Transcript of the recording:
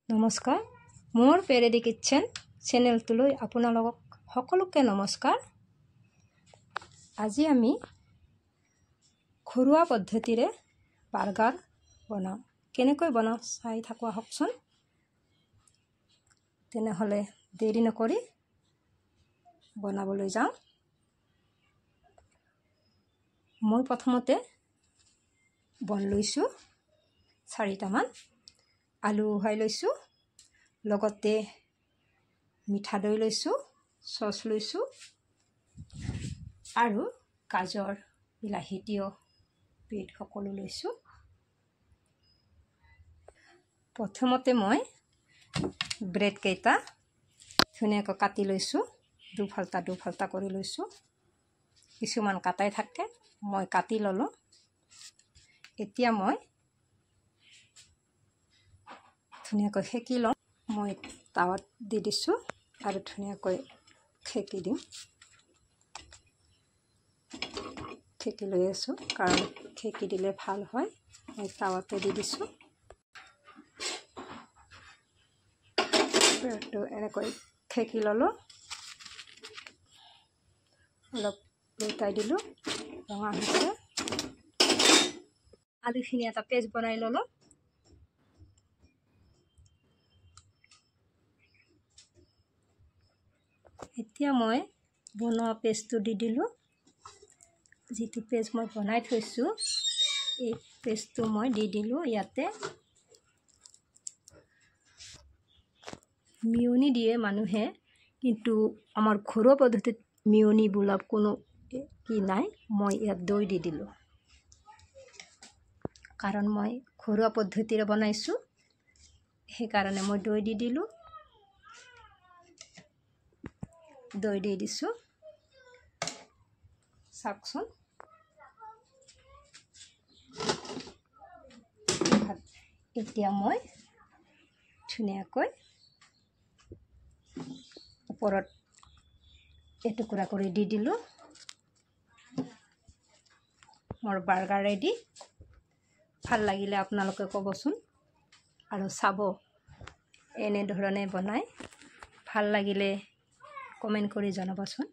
নমস্কাৰ, মোৰ পেৰেডি কিটচেন চেনেলটোলৈ আপোনালোকক সকলোকে নমস্কাৰ। আজি আমি ঘৰুৱা পদ্ধতিৰে বাৰ্গাৰ বনাওঁ। কেনেকৈ বনাওঁ চাই থাকোঁ আহকচোন। তেনেহ'লে দেৰি নকৰি বনাবলৈ যাওঁ। মই প্ৰথমতে বন লৈছোঁ 4টামান, আলু উহাই লৈছোঁ, লগতে মিঠাদৈ লৈছোঁ, চচ লৈছোঁ আৰু গাজৰ, বিলাহী, তিয়ঁহ, বিট সকলো লৈছোঁ। প্ৰথমতে মই ব্ৰেড কেইটা ধুনীয়াকৈ কাটি লৈছোঁ, দুফাল্টা কৰি লৈছোঁ। কিছুমান কাটাই থাকে, মই কাটি ল'লোঁ। এতিয়া মই ধুনীয়াকৈ সেকি লওঁ। মই টাৱাত দি দিছোঁ আৰু ধুনীয়াকৈ সেকি দিম। সেকি লৈ আছোঁ, কাৰণ সেকি দিলে ভাল হয়। মই টাৱাতে দি দিছোঁ। ব্ৰেডটো এনেকৈ সেকি ল'লোঁ, অলপ লুটাই দিলোঁ, ৰঙা হৈছে। আলুখিনি এটা পেষ্ট বনাই ল'লোঁ। এতিয়া মই বনোৱা পেষ্টটো দি দিলোঁ। যিটো পেষ্ট মই বনাই থৈছোঁ, এই পেষ্টটো মই দি দিলোঁ ইয়াতে। মিয়নি দিয়ে মানুহে, কিন্তু আমাৰ ঘৰুৱা পদ্ধতিত মিয়নি বোলা কোনো কি নাই। মই ইয়াত দৈ দি দিলোঁ, কাৰণ মই ঘৰুৱা পদ্ধতিৰে বনাইছোঁ, সেইকাৰণে মই দৈ দি দিলোঁ। দৈ দি দিছোঁ, চাওকচোন। এতিয়া মই ধুনীয়াকৈ ওপৰত এটুকুৰা কৰি দি দিলোঁ। মোৰ বাৰ্গাৰ ৰেডি। ভাল লাগিলে আপোনালোকে ক'বচোন আৰু চাব এনেধৰণে বনাই। ভাল লাগিলে কমেণ্ট কৰি জনাবচোন।